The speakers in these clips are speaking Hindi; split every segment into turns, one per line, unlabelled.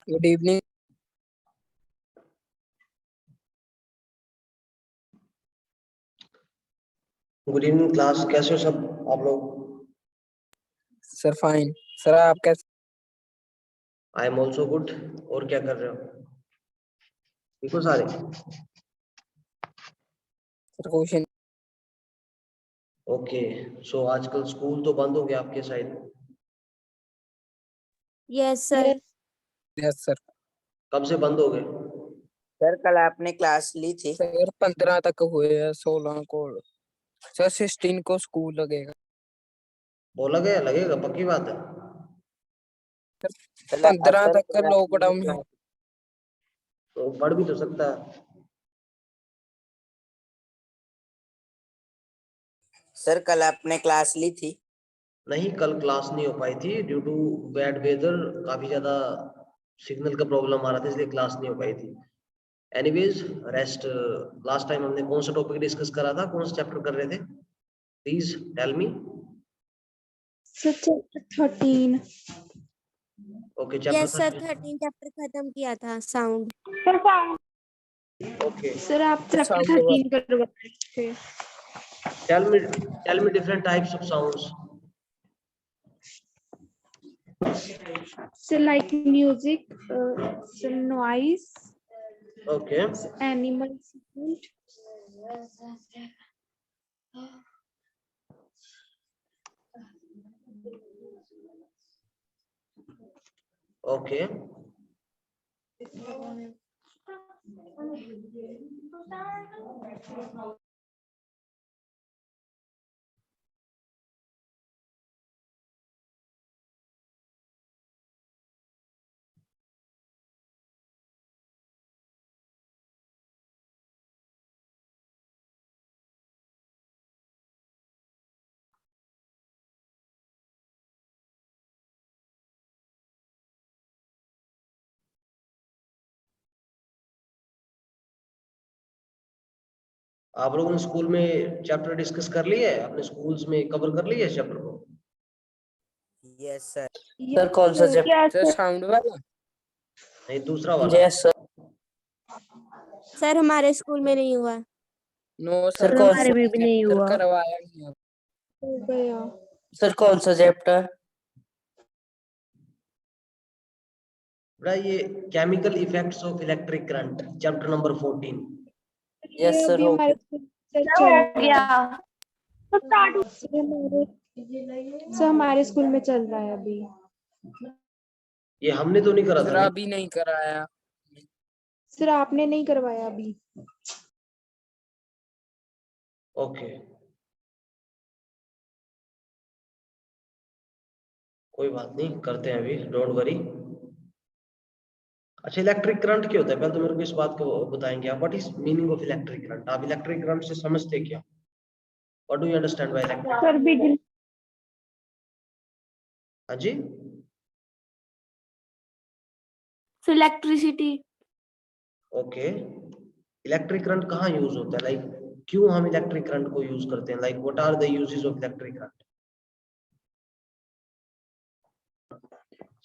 Good evening.
Good evening class, कैसे हो सब आप लोग?
Sir fine. सर आप कैसे?
I am also good. और क्या कर रहे हो? ठीक हो सारे?
Sir question.
ओके। सो आजकल स्कूल तो बंद हो गया आपके side?
Yes sir.
Yes sir.
कब से बंद हो गए?
सर कल आपने क्लास ली थी।
सर 15 तक हुए हैं, 16 को। सर 16 को स्कूल लगेगा।
बोला गया लगेगा, पक्की बात है?
सर 15
सर,
तक लॉकडाउन है।
तो बढ़ भी तो सकता है।
सर कल आपने क्लास ली थी।
नहीं, कल क्लास नहीं हो पाई थी ड्यू टू बैड वेदर। काफी ज्यादा सिग्नल का प्रॉब्लम आ रहा था, इसलिए क्लास नहीं हो पाई थी। Anyways, rest. लास्ट टाइम हमने कौन सा टॉपिक डिस्कस करा था, कौन सा चैप्टर कर रहे थे? Please tell me.
Chapter 13।
Okay,
yes sir,
chapter
13 chapter खत्म किया था, साउंड।
ओके।
सर आप चैप्टर
Sound
13 करवा रहे थे।
Tell me different types of sounds.
So like music, so noise,
okay
animal sound,
okay. आप लोगों ने स्कूल में चैप्टर डिस्कस कर लिया है? अपने स्कूल्स में कवर कर लिया है चैप्टर को?
Yes sir.
सर
कौन सा चैप्टर?
सर साउंड वाला।
नहीं, दूसरा वाला।
Yes sir.
सर हमारे स्कूल में नहीं हुआ।
नो
सर,
सर,
कौन सा
भी नहीं
चैप्टर
हुआ।
करवाया नहीं।
हो गया।
सर कौन सा चैप्टर?
बेटा, ये chemical effects of electric current, chapter number 14।
Yes
ये
सर,
अभी
हो
हमारे स्कूल में चल गया। सर हमारे स्कूल में चल रहा है अभी।
ये हमने तो नहीं करा था,
सर
नहीं?
अभी नहीं कराया।
सर आपने नहीं करवाया अभी।
ओके, कोई बात नहीं, करते हैं अभी, डोंट वरी। अच्छा, इलेक्ट्रिक करंट क्या होता है? पहले तो मेरे को इस बात को बताएंगे आप। What is meaning of electric current? आप इलेक्ट्रिक करंट से समझते क्या? What do you understand by electric?
Sir बिजली।
हाँ जी।
इलेक्ट्रिसिटी।
ओके। इलेक्ट्रिक करंट कहाँ यूज होता है? लाइक क्यों हम इलेक्ट्रिक करंट को यूज करते हैं? Like what are the uses of electric current?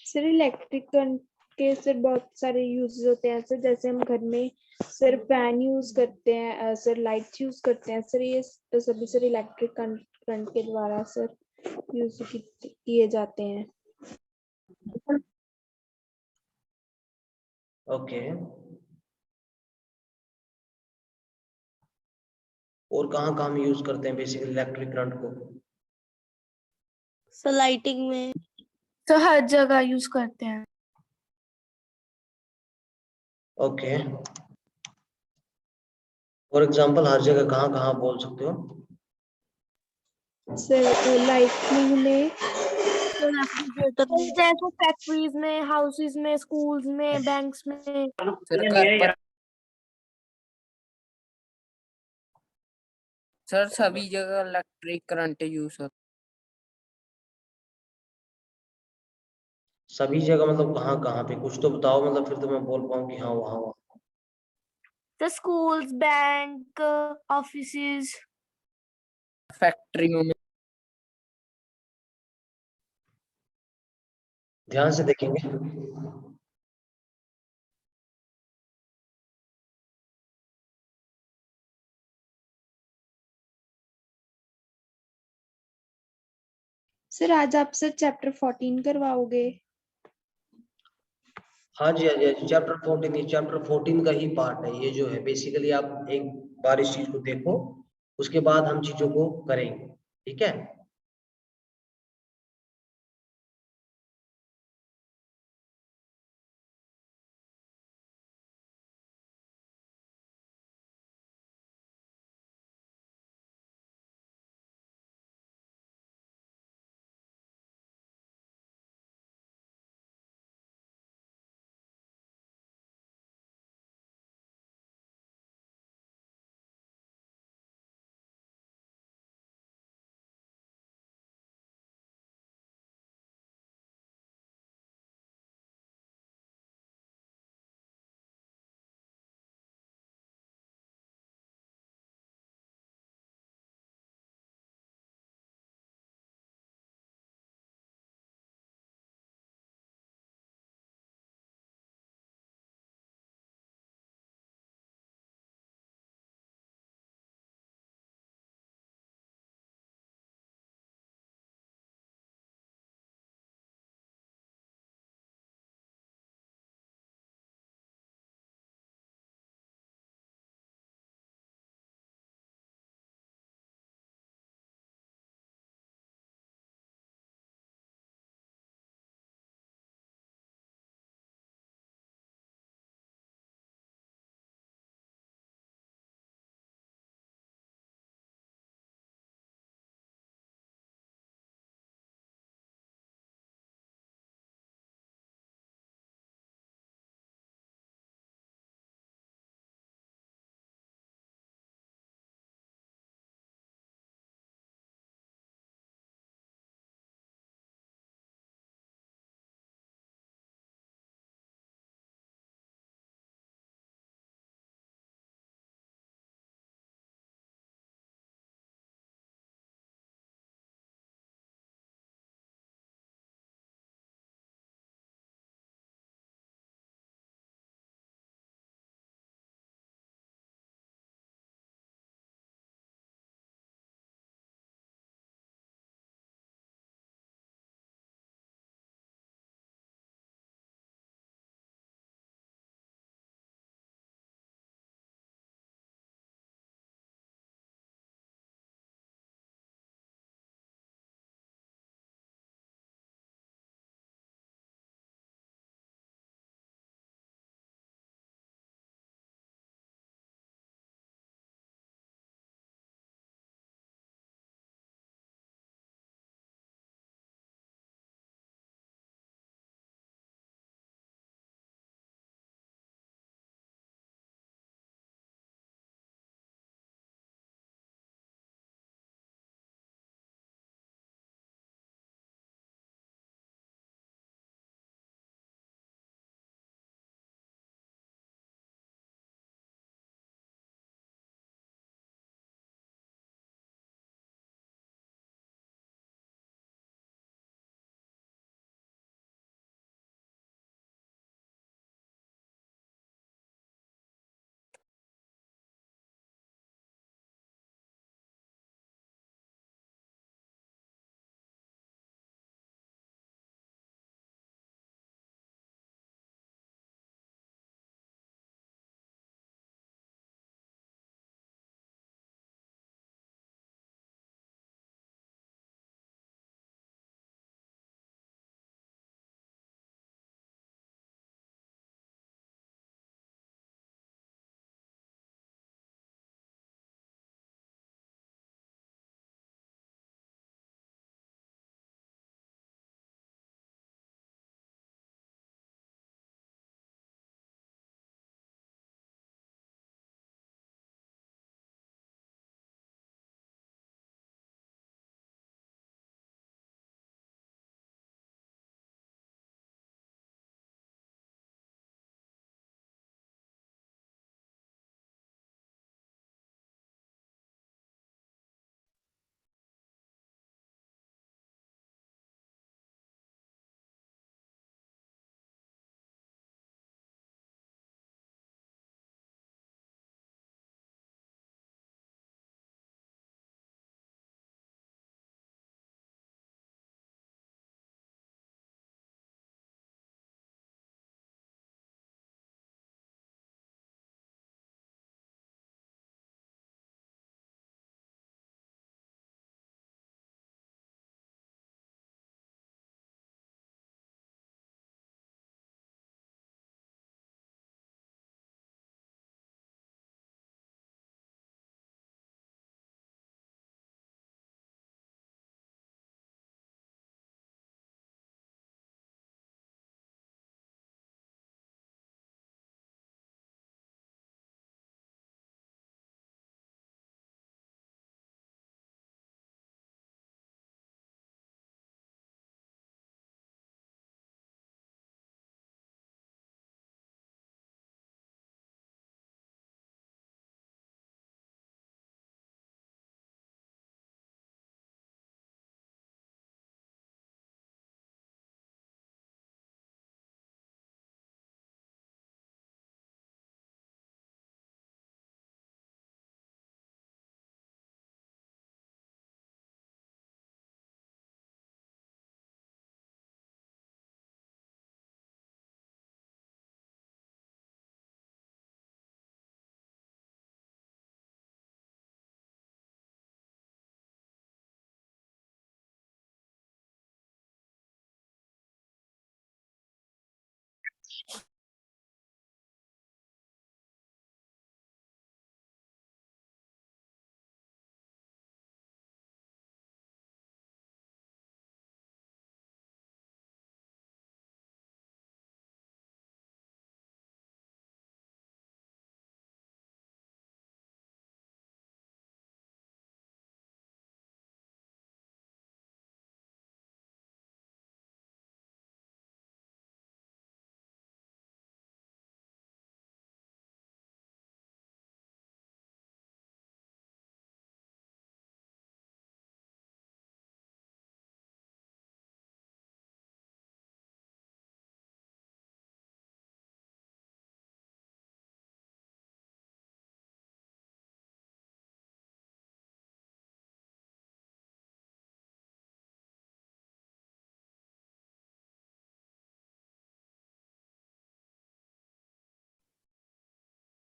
Sir electric current के सर बहुत सारे यूजेस होते हैं सर, जैसे हम घर में सर फैन यूज करते हैं, सर लाइट्स यूज करते हैं सर, ये सभी सर इलेक्ट्रिक करंट के द्वारा सर यूज किए जाते हैं।
ओके। और कहाँ कहाँ हम यूज करते हैं बेसिकली इलेक्ट्रिक करंट को?
सर लाइटिंग में।
सर हर जगह यूज करते हैं।
ओके। फॉर एग्जांपल, हर जगह कहाँ कहाँ बोल सकते हो?
सर लाइटिंग में,
जैसे फैक्ट्रीज में, हाउसेज में, स्कूल्स में, बैंक्स में।
सर घर पर। सर सभी जगह इलेक्ट्रिक करंट यूज होता।
सभी जगह मतलब कहाँ कहाँ पे? कुछ तो बताओ, मतलब फिर तो मैं बोल पाऊँ कि हाँ वहाँ वहाँ।
Sir schools, bank, offices.
फैक्ट्रियों में।
ध्यान से देखेंगे।
सर आज आप सर चैप्टर 14 करवाओगे?
हाँ जी, हाँ जी, हाँ जी, चैप्टर 14, ये चैप्टर 14 का ही पार्ट है ये जो है। बेसिकली आप एक बार इस चीज को देखो, उसके बाद हम चीजों को करेंगे, ठीक है।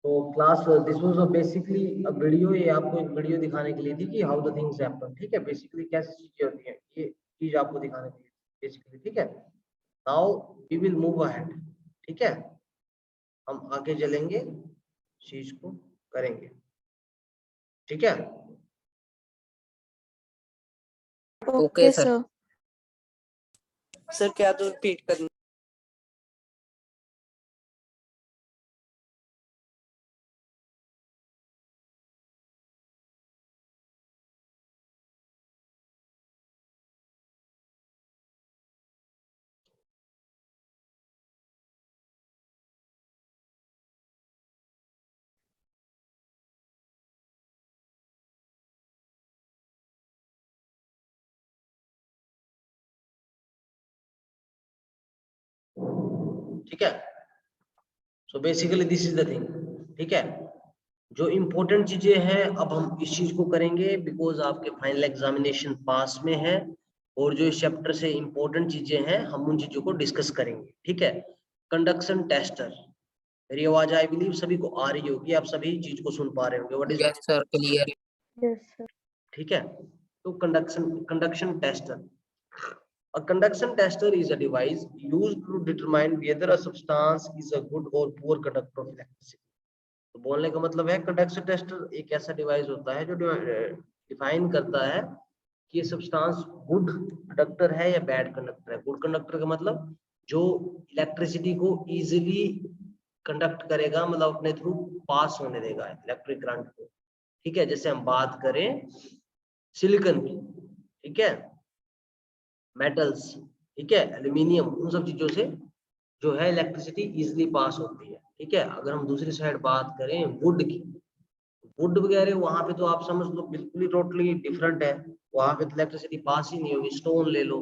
तो class this was basically a video, ये आपको एक वीडियो दिखाने के लिए थी कि हाउ द थिंग्स हैपन, ठीक है, बेसिकली कैसी चीजें होती हैं, ये चीज आपको दिखाने के लिए बेसिकली, ठीक है। Now we will move ahead, ठीक है, हम आगे चलेंगे, चीज को करेंगे, ठीक है।
Okay
Okay,
sir.
sir.
Sir क्या तो रिपीट करना?
ठीक है, so basically this is the thing, ठीक है। जो इम्पोर्टेंट चीजें हैं अब हम इस चीज को करेंगे बिकॉज आपके फाइनल एग्जामिनेशन पास में है, और जो इस चैप्टर से इम्पोर्टेंट चीजें हैं हम उन चीजों को डिस्कस करेंगे, ठीक है। कंडक्शन टेस्टर, मेरी आवाज आई बिलीव सभी को आ रही होगी, आप सभी चीज को सुन पा रहे होंगे, what is,
yes sir, clear.
Yes, sir.
ठीक है। तो conduction tester, a conduction tester is a device used to determine whether a substance is a good or poor conductor of electricity। तो बोलने का मतलब है कंडक्शन टेस्टर एक ऐसा डिवाइस होता है जो डिफाइन करता है कि ये सब्सटेंस गुड कंडक्टर है या बैड कंडक्टर है। गुड कंडक्टर का मतलब जो इलेक्ट्रिसिटी को इजीली कंडक्ट करेगा, मतलब अपने थ्रू पास होने देगा इलेक्ट्रिक करंट को, ठीक है। जैसे हम बात करें सिलिकॉन की, ठीक है, मेटल्स, ठीक है, एल्यूमिनियम, उन सब चीजों से जो है इलेक्ट्रिसिटी इजीली पास होती है, ठीक है। अगर हम दूसरी साइड बात करें वुड की, वुड वगैरह वहां पे तो आप समझ लो बिल्कुल ही टोटली डिफरेंट है, वहां पे तो इलेक्ट्रिसिटी पास ही नहीं होगी। स्टोन ले लो,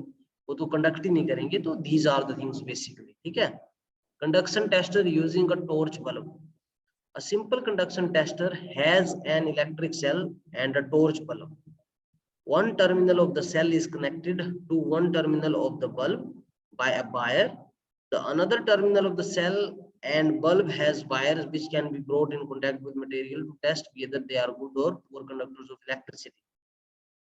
वो तो कंडक्ट ही नहीं करेंगे। तो these are the things basically, ठीक है। Conduction tester using a torch bulb, a simple conduction tester has an electric cell and a torch bulb. One terminal of the cell is connected to one terminal of the bulb by a wire. The another terminal of the cell and bulb has wires which can be brought in contact with material to test whether they are good or poor conductors of electricity.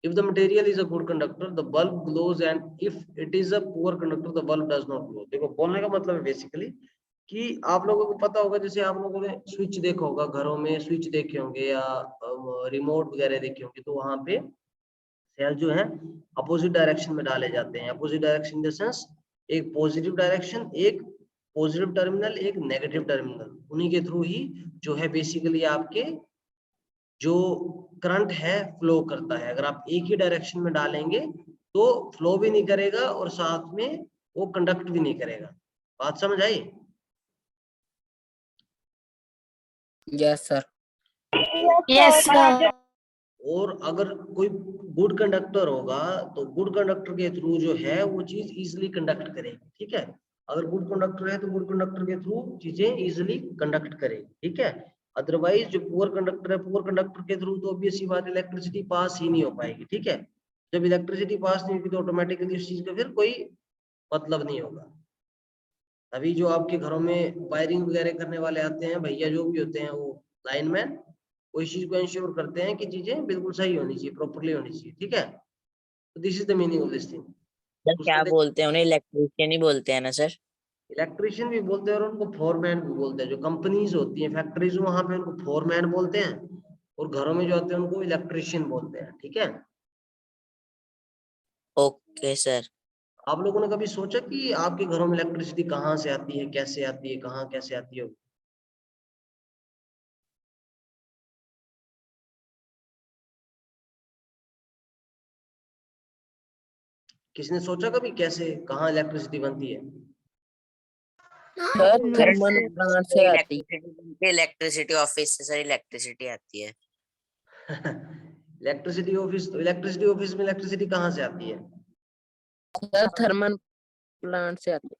If the material is a good conductor, the bulb glows, and if it is a poor conductor, the bulb does not glow. देखो बोलने का मतलब है बेसिकली कि आप लोगों को पता होगा, जैसे आप लोगों ने स्विच देखा होगा, घरों में स्विच देखे होंगे या रिमोट वगैरह देखे होंगे, तो वहां पे सेल जो है अपोजिट डायरेक्शन में डाले जाते हैं। Opposite direction in the sense एक पॉजिटिव डायरेक्शन, एक पॉजिटिव टर्मिनल, एक नेगेटिव टर्मिनल, उन्हीं के थ्रू ही जो है बेसिकली आपके जो करंट है फ्लो करता है। अगर आप एक ही डायरेक्शन में डालेंगे तो फ्लो भी नहीं करेगा और साथ में वो कंडक्ट भी नहीं करेगा। बात समझ आई?
Yes sir.
Yes, sir.
और अगर कोई गुड कंडक्टर होगा तो गुड कंडक्टर के थ्रू जो है वो चीज इजिली कंडक्ट करेगी, ठीक है। अगर गुड कंडक्टर है तो गुड कंडक्टर के थ्रू चीजें इजिली कंडक्ट करेगी, ठीक है। अदरवाइज जो पुअर कंडक्टर है, पुअर कंडक्टर के थ्रू तो ऑब्वियस सी बात, इलेक्ट्रिसिटी पास ही नहीं हो पाएगी, ठीक है। जब इलेक्ट्रिसिटी पास नहीं होगी तो ऑटोमेटिकली उस चीज का फिर कोई मतलब नहीं होगा। अभी जो आपके घरों में वायरिंग वगैरह करने वाले आते हैं, भैया जो भी होते हैं वो लाइनमैन, वो इस चीज को इंश्योर करते हैं कि चीजें बिल्कुल सही होनी चाहिए, प्रॉपर्ली होनी चाहिए, ठीक है। तो this is the meaning of this thing.
Sir क्या बोलते हैं उन्हें? इलेक्ट्रिशियन ही बोलते हैं ना सर?
इलेक्ट्रिशियन भी बोलते हैं और उनको फोरमैन भी बोलते हैं। जो कंपनीज होती हैं, फैक्ट्रीज, वहां पे उनको फोरमैन बोलते हैं, और घरों में जो आते हैं उनको इलेक्ट्रिशियन बोलते हैं, ठीक है।
Okay sir.
आप लोगों ने कभी सोचा कि आपके घरों में इलेक्ट्रिसिटी कहाँ से आती है, कैसे आती है, कहाँ कैसे आती है? किसने सोचा कभी कैसे कहाँ इलेक्ट्रिसिटी बनती है?
सर थर्मल प्लांट से आती
इलेक्ट्रिसिटी ऑफिस से सर इलेक्ट्रिसिटी आती है।
इलेक्ट्रिसिटी ऑफिस, तो इलेक्ट्रिसिटी ऑफिस में इलेक्ट्रिसिटी कहाँ से आती है?
है। सर थर्मल प्लांट से आती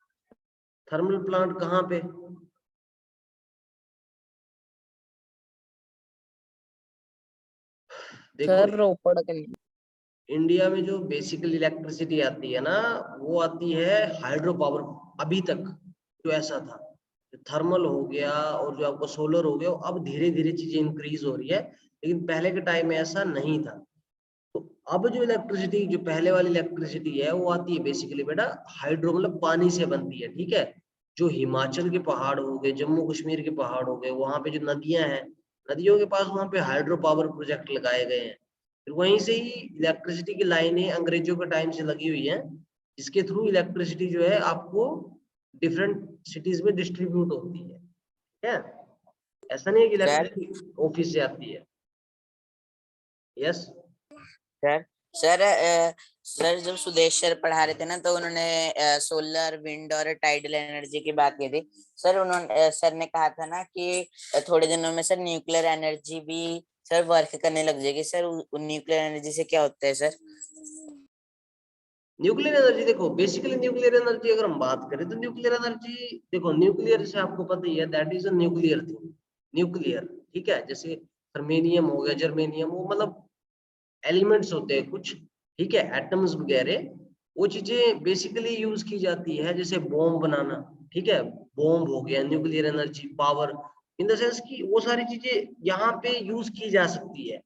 थर्मल प्लांट कहाँ पे?
है। सर
देखो
रोपड़ के नहीं।
इंडिया में जो बेसिकली इलेक्ट्रिसिटी आती है ना, वो आती है हाइड्रो पावर। अभी तक जो ऐसा था, थर्मल हो गया और जो आपका सोलर हो गया, अब धीरे धीरे चीजें इंक्रीज हो रही है, लेकिन पहले के टाइम में ऐसा नहीं था। तो अब जो इलेक्ट्रिसिटी, जो पहले वाली इलेक्ट्रिसिटी है, वो आती है बेसिकली बेटा हाइड्रो, मतलब पानी से बनती है, ठीक है। जो हिमाचल के पहाड़ हो गए, जम्मू कश्मीर के पहाड़ हो गए, वहां पे जो नदियां हैं, नदियों के पास वहां पे हाइड्रो पावर प्रोजेक्ट लगाए गए हैं। फिर वहीं से ही इलेक्ट्रिसिटी की लाइनें अंग्रेजों के टाइम से लगी हुई हैं, जिसके थ्रू इलेक्ट्रिसिटी जो है आपको डिफरेंट सिटीज में डिस्ट्रीब्यूट होती है, ठीक है। ऐसा नहीं है कि
सर
इलेक्ट्रिसिटी ऑफिस से आती है। यस
सर सर सर जब सुदेश सर पढ़ा रहे थे ना, तो उन्होंने सोलर, विंड और टाइडल एनर्जी की बात की थी। सर उन्होंने सर ने कहा था ना कि थोड़े दिनों में सर न्यूक्लियर एनर्जी भी सर वर्क करने लग जाएगी। सर न्यूक्लियर एनर्जी से क्या होता है सर?
न्यूक्लियर एनर्जी, देखो बेसिकली न्यूक्लियर एनर्जी अगर हम बात करें तो न्यूक्लियर एनर्जी, देखो न्यूक्लियर से आपको पता ही है, that is a nuclear thing, nuclear, ठीक है। जैसे थर्मेनियम हो गया, जर्मेनियम, वो मतलब एलिमेंट्स होते हैं कुछ, ठीक है, एटम्स वगैरह, वो चीजें बेसिकली यूज की जाती है, जैसे बॉम्ब बनाना, ठीक है, बॉम्ब हो गया, nuclear energy power, in the sense कि वो सारी चीजें यहाँ पे यूज की जा सकती है।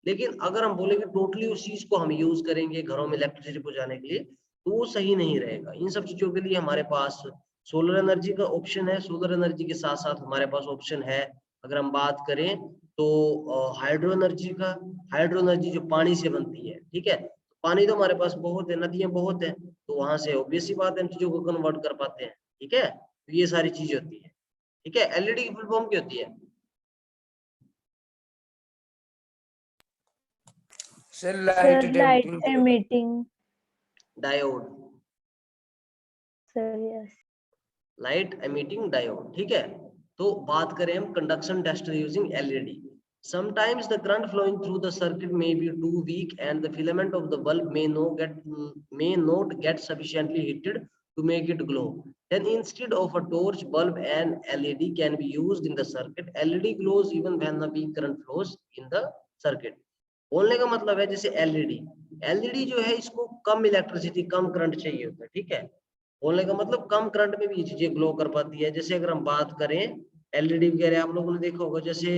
लेकिन अगर हम बोले कि टोटली उस चीज को हम यूज करेंगे घरों में इलेक्ट्रिसिटी पहुंचाने के लिए, तो वो सही नहीं रहेगा। इन सब चीजों के लिए हमारे पास सोलर एनर्जी का ऑप्शन है। सोलर एनर्जी के साथ साथ हमारे पास ऑप्शन है, अगर हम बात करें तो हाइड्रो एनर्जी का। हाइड्रो एनर्जी जो पानी से बनती है, ठीक है, पानी तो हमारे पास बहुत है, नदियां बहुत है, तो वहां से ऑब्वियस सी बात है, इन चीजों को कन्वर्ट कर पाते हैं, ठीक है। तो ये सारी चीजें होती है, ठीक है। एलईडी की फुल फॉर्म क्या होती है?
Sir
Sir,
light
light
emitting
emitting.
Diode,
Sir, yes.
Light emitting diode, ठीक है। तो बात करें हम conduction tester using LED. Sometimes the current flowing through the circuit may be too weak and the filament of the bulb may not get sufficiently heated to make it glow. Then instead of a torch, bulb and LED can be used in the circuit. LED glows even when the weak current flows in the circuit. बोलने का मतलब है जैसे एलईडी, एलईडी जो है इसको कम इलेक्ट्रिसिटी, कम करंट चाहिए होता है, ठीक है। बोलने का मतलब कम करंट में भी ये चीजें ग्लो कर पाती है। जैसे अगर हम बात करें एलईडी वगैरह, आप लोगों ने देखा होगा, जैसे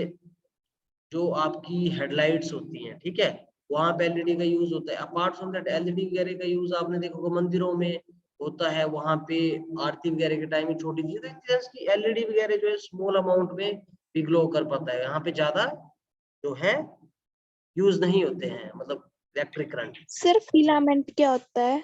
जो आपकी हेडलाइट्स होती हैं, ठीक है, वहां पे एलईडी का यूज होता है। अपार्ट फ्रॉम दैट एलईडी वगैरह का यूज आपने देखा होगा मंदिरों में होता है, वहां पे आरती वगैरह के टाइम में छोटी चीज की एलईडी वगैरह जो है स्मॉल अमाउंट में भी ग्लो कर पाता है, यहाँ पे ज्यादा जो है यूज नहीं होते हैं, मतलब इलेक्ट्रिक करंट।
सर फिलामेंट क्या होता है?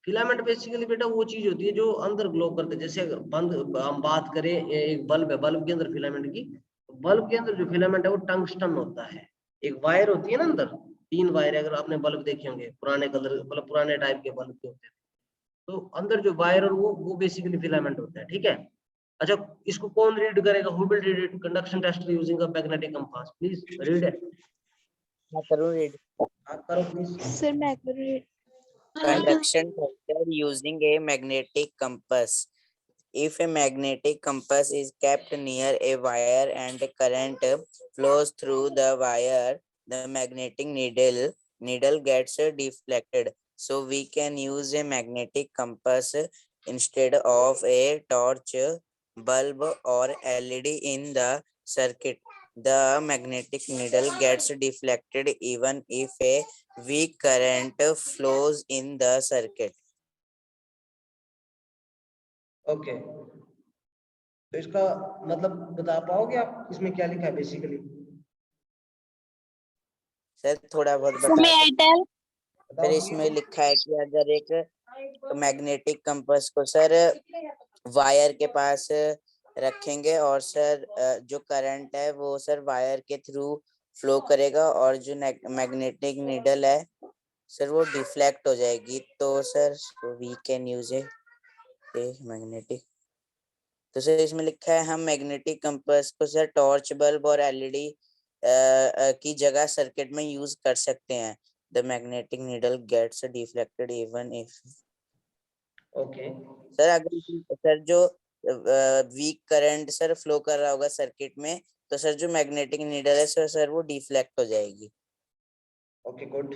फिलामेंट बेसिकली बेटा वो चीज होती है जो अंदर ग्लो करते हैं। जैसे अगर बंद हम बात करें, एक बल्ब है, बल्ब के अंदर फिलामेंट की, बल्ब के अंदर जो फिलामेंट है वो टंगस्टन होता है। एक वायर होती है ना अंदर, 3 वायर, अगर आपने बल्ब देखे होंगे पुराने कलर, मतलब पुराने टाइप के बल्ब के होते हैं, तो अंदर जो वायर और वो बेसिकली फिलामेंट होता है, ठीक है। अच्छा, इसको कौन रीड करेगा? Who will read it? Conduction test using a magnetic compass, please read it.
मैं करूँ रीड?
आप करो प्लीज।
सर मैं कर रही
Conduction tester using a magnetic compass. If a magnetic compass is kept near a wire and current flows through the wire, the magnetic needle gets deflected. So we can use a magnetic compass instead of a torch, bulb or LED in the circuit. The magnetic needle gets deflected even if a weak current flows in the circuit.
Okay, तो इसका मतलब बता पाओगे आप, इसमें क्या लिखा है बेसिकली?
सर थोड़ा बहुत
So
बता
may I tell?
सर, इसमें लिखा है कि अगर एक मैग्नेटिक कंपास को सर वायर के पास रखेंगे और सर जो करंट है वो सर वायर के थ्रू फ्लो करेगा, और जो मैग्नेटिक नीडल है सर वो डिफ्लेक्ट हो जाएगी, तो sir we can use a magnetic. तो सर इसमें लिखा है हम मैग्नेटिक कंपास को सर टॉर्च, बल्ब और एलईडी की जगह सर्किट में यूज कर सकते हैं। The magnetic needle gets deflected even if.
Okay,
sir अगर सर जो वीक करंट सर फ्लो कर रहा होगा सर्किट में, तो सर जो मैग्नेटिक नीडल है सर वो डिफ्लेक्ट हो जाएगी।
Okay good.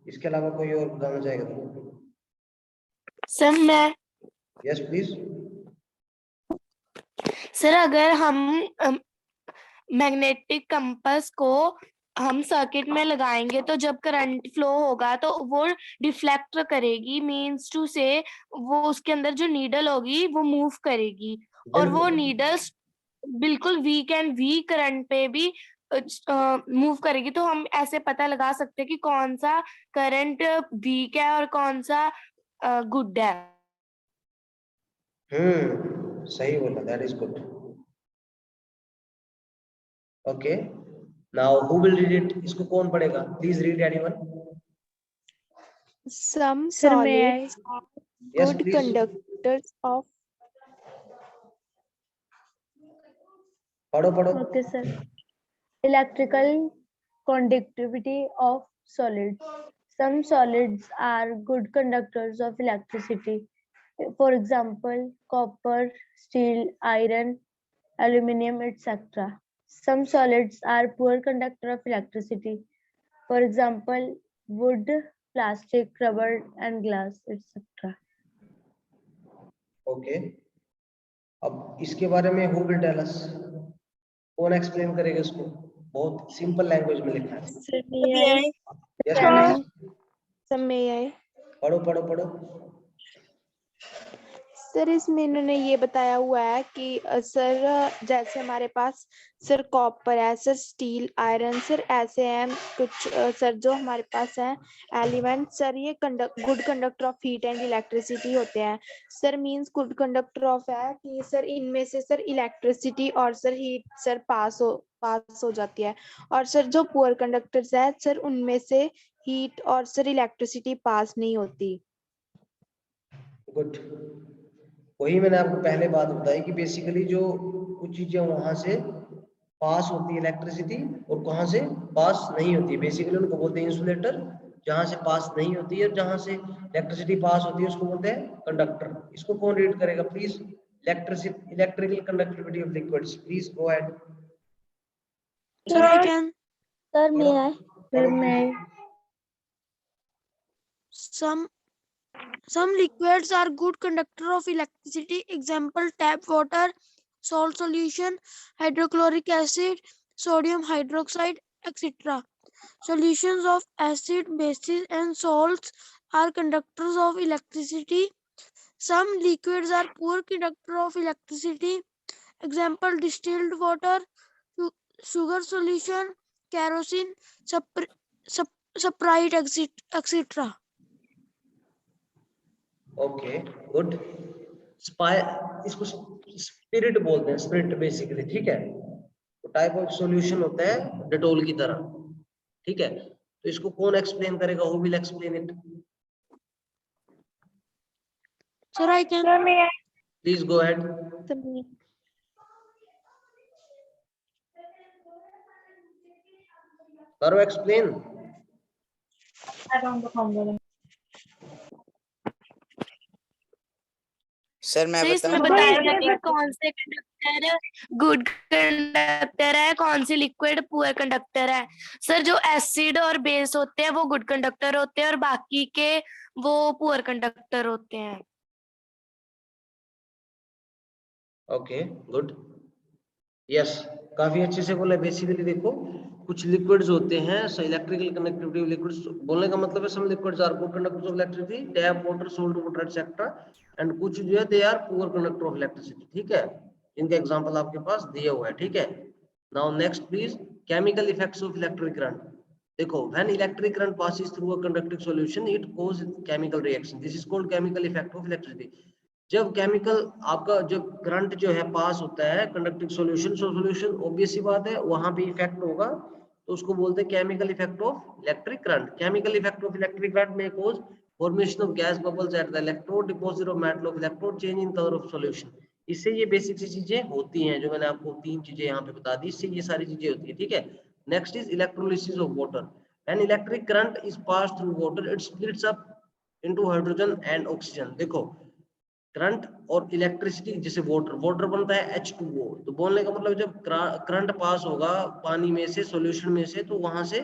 इसके अलावा कोई और बताना चाहेगा तो?
Sir, मैं
यस प्लीज।
सर अगर हम मैग्नेटिक कंपास को हम सर्किट में लगाएंगे तो जब करंट फ्लो होगा तो वो डिफ्लेक्ट करेगी, मींस टू से वो उसके अंदर जो नीडल होगी वो मूव करेगी और वो
बिल्कुल।
नीडल्स बिल्कुल वीक एंड वीक करंट पे भी मूव करेगी। तो हम ऐसे पता लगा सकते हैं कि कौन सा करंट वीक है और कौन सा गुड है।
सही बोला, that is good. Okay, now who will read it? इसको कौन पढ़ेगा? Please read anyone.
Some
Sir, may
solids are
yes
good
please,
conductors of
पढ़ो पढ़ो।
okay, sir. Electrical conductivity of solids. Some solids are good conductors of electricity. For example, copper, steel, iron, aluminum, etc. Some solids are poor conductor of electricity. For example, wood, plastic, rubber, and glass, etc.
Okay, अब इसके बारे में हु विल टेल अस? कौन एक्सप्लेन करेगा इसको? बहुत सिंपल लैंग्वेज में लिखा है।
Sir, may I?
Yes please,
Sir, may I?
पढ़ो पढ़ो पढ़ो।
सर इसमें इन्होंने ये बताया हुआ है कि सर जैसे हमारे पास सर कॉपर है, सर स्टील, आयरन, सर ऐसे हैं कुछ सर जो हमारे पास है एलिमेंट, सर ये good conductor of heat and electricity होते हैं। Sir means good conductor of है कि सर इनमें से सर इलेक्ट्रिसिटी और सर हीट सर पास हो जाती है, और सर जो पुअर कंडक्टर्स है सर उनमें से हीट और सर इलेक्ट्रिसिटी पास नहीं होती।
गुड, वही मैंने आपको पहले बात बताई कि बेसिकली जो कुछ चीजें वहां से पास होती है इलेक्ट्रिसिटी और कहां से पास नहीं होती है, बेसिकली उनको बोलते हैं इंसुलेटर। जहां से पास नहीं होती है और जहां से इलेक्ट्रिसिटी पास होती है उसको बोलते हैं कंडक्टर। इसको कौन रीड करेगा please? Electrical conductivity of liquids, please go ahead.
Sir, I can.
Sir, may I?
Sir,
may I?
Some liquids are good conductor of electricity. Example, tap water, salt solution, hydrochloric acid, sodium hydroxide, etc. Solutions of acid, bases, and salts are conductors of electricity. Some liquids are poor conductor of electricity. Example, distilled water, sugar solution, kerosene, Sprite, etc.
Okay good. इसको स्पिरिट बोलते हैं, स्पिरिट बेसिकली, ठीक है। तो टाइप ऑफ सॉल्यूशन होता है डेटोल की तरह, ठीक है। तो इसको कौन एक्सप्लेन करेगा? Who will explain it?
Sir, I can.
Please go ahead, करो एक्सप्लेन।
सर मैं
सर इसमें
बताऊं?
बताया गया कि कौन से कंडक्टर गुड कंडक्टर है, कौन सी लिक्विड पुअर कंडक्टर है। सर जो एसिड और बेस होते हैं वो गुड कंडक्टर होते हैं और बाकी के वो पुअर कंडक्टर होते हैं।
ओके गुड, यस, काफी अच्छे से बोला। बेसिकली देखो, कुछ लिक्विड्स होते हैं, so electrical conductivity of liquids बोलने का मतलब है some liquids are good conductors of electricity, tap water, salt water etcetera, and कुछ जो है they are poor conductor of electricity, ठीक है। इनका एग्जांपल आपके पास दिया हुआ है, ठीक है। Now next please, chemical effects of electric current. देखो, when electric current passes through a conducting solution it causes chemical reaction, this is called chemical effect of electricity। जब केमिकल आपका जब करंट जो है पास होता है कंडक्टिंग सॉल्यूशन, सॉल्यूशन ऑब्वियस सी बात है वहां पे इफेक्ट होगा, तो उसको बोलते हैं chemical effect of electric current. Chemical effect of electric current में cause formation of gas bubbles at the electrode, deposit of metal of electrode, change in colour of solution. इससे ये बेसिक सी चीजें होती हैं जो मैंने आपको तीन चीजें यहाँ पे बता दी, इससे ये सारी चीजें होती है, ठीक है। Next is electrolysis of water. When electric current is pass through water it splits up into hydrogen and oxygen. देखो, करंट और इलेक्ट्रिसिटी, जैसे वाटर बनता है H2O, तो बोलने का मतलब जब करंट पास होगा पानी में से सॉल्यूशन में से, तो वहां से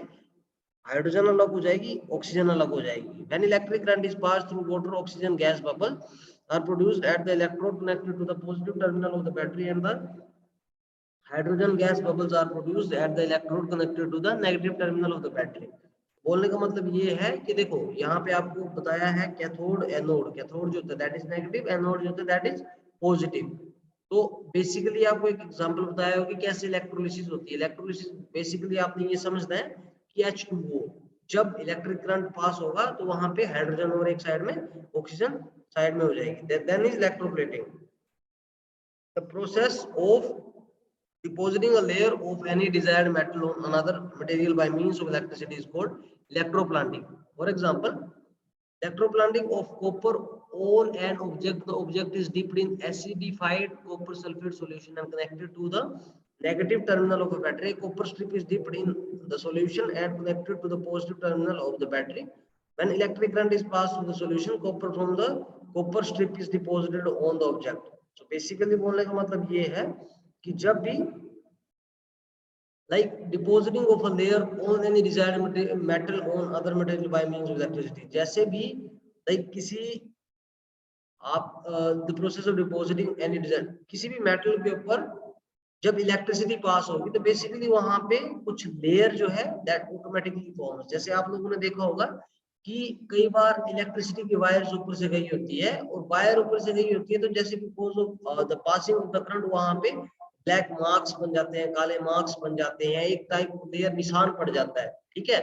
हाइड्रोजन अलग हो जाएगी, ऑक्सीजन अलग हो जाएगी। When electric current is pass through water, oxygen gas bubble are produced at the electrode connected to the positive terminal of the battery, and the hydrogen gas bubbles are produced at the electrode connected to the negative terminal of the battery. बोलने का मतलब ये है कि देखो यहाँ पे आपको बताया है कैथोड एनोड, कैथोड जो होता है दैट इज नेगेटिव, एनोड जो होता है दैट इज पॉजिटिव। तो बेसिकली आपको एक एग्जांपल बताया हो कि कैसे इलेक्ट्रोलिसिस होती है। इलेक्ट्रोलिसिस बेसिकली आपने ये समझना है कि H2O जब इलेक्ट्रिक करंट पास होगा तो वहां पे हाइड्रोजन और एक साइड में ऑक्सीजन साइड में हो जाएगी, then is electroplating. The process of depositing a layer of any desired metal on another material by means of electricity is called electroplanting. For example, electroplanting of copper on an object. The object is dipped in acidified copper sulfate solution and connected to the negative terminal of a battery. A copper strip is dipped in the solution and connected to the positive terminal of the battery. When electric current is passed through the solution, copper from the copper strip is deposited on the object. So basically बोलने का मतलब ये है कि जब भी like depositing of a layer on any desired metal on other material by means of electricity, जैसे भी like किसी आप the process of depositing any desired किसी भी मेटल के ऊपर जब इलेक्ट्रिसिटी पास होगी तो बेसिकली वहां पे कुछ लेयर जो है दैट ऑटोमेटिकली फॉर्म। जैसे आप लोगों ने देखा होगा कि कई बार इलेक्ट्रिसिटी की वायर्स ऊपर से गई होती है और वायर ऊपर से गई होती है तो जैसे because of the passing of the current वहां पे ब्लैक मार्क्स बन जाते हैं, काले मार्क्स बन जाते हैं, एक टाइप लेयर निशान पड़ जाता है, ठीक है।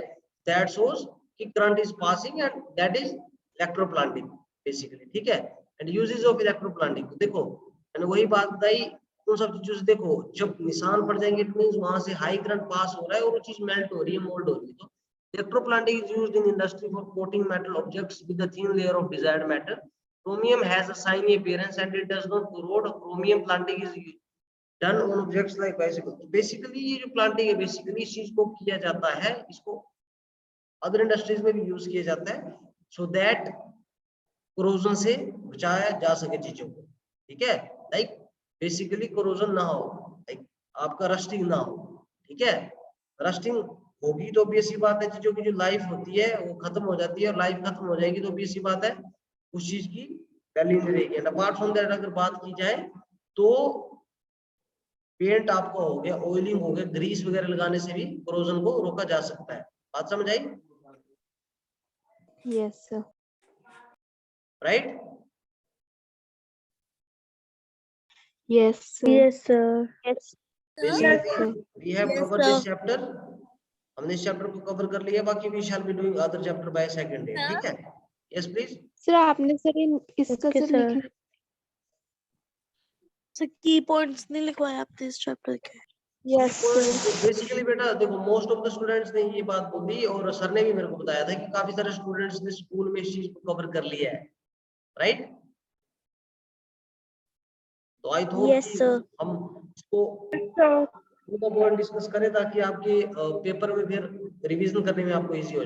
दैट शोज कि current is passing and that is electroplating basically, ठीक है। एंड यूजेस ऑफ इलेक्ट्रोप्लांटिंग, देखो मैंने वही बात बताई उन सब चीजों से। देखो जब निशान पड़ जाएंगे इट मींस वहां से हाई करंट पास हो रहा है और वो चीज मेल्ट हो रही है, मोल्ड हो रही है। तो electroplanting is used in industry for coating metal objects with a thin layer of desired metal. Chromium has a shiny appearance and it does not corrode. Chromium planting is done on objects like bicycle. तो बेसिकली ये जो प्लांटिंग है बेसिकली इस चीज को किया जाता है, इसको अदर इंडस्ट्रीज में भी यूज किया जाता है सो दैट कोरोजन से बचाया जा सके चीजों को, ठीक है। लाइक बेसिकली कोरोजन ना हो, लाइक आपका रस्टिंग ना हो, ठीक है। रस्टिंग होगी तो भी ऐसी बात है चीजों की जो लाइफ होती है वो खत्म हो जाती है और लाइफ खत्म हो जाएगी तो भी ऐसी बात है उस चीज की वैल्यू नहीं रहेगी। एंड अपार्ट फ्रॉम दैट अगर बात की जाए तो पेंट आपका हो गया, ऑयलिंग हो गया, ग्रीस वगैरह लगाने से भी कोरोजन को रोका जा सकता है। बात समझ आई?
Yes, sir.
Right?
Yes, sir.
Yes, sir.
Yes.
Basically, we have
Yes,
covered
sir.
this chapter. हमने इस चैप्टर को कवर कर लिया, बाकी we shall be doing other chapter by second day, ठीक है? Yes, please.
सर आपने सर इसका
Okay,
सर
sir.
लिख
सर की पॉइंट्स नहीं लिखवाए आपने इस चैप्टर के?
Yes, sir.
बेसिकली बेटा देखो मोस्ट ऑफ द स्टूडेंट्स ने ये बात बोली और सर ने भी मेरे को बताया था कि काफी सारे स्टूडेंट्स ने स्कूल में इस चीज को कवर कर लिया है, राइट? तो आई थॉट
Yes, sir.
हम इसको पूरा पॉइंट डिस्कस करें ताकि आपके पेपर में फिर रिवीजन करने में आपको इजी हो जाए।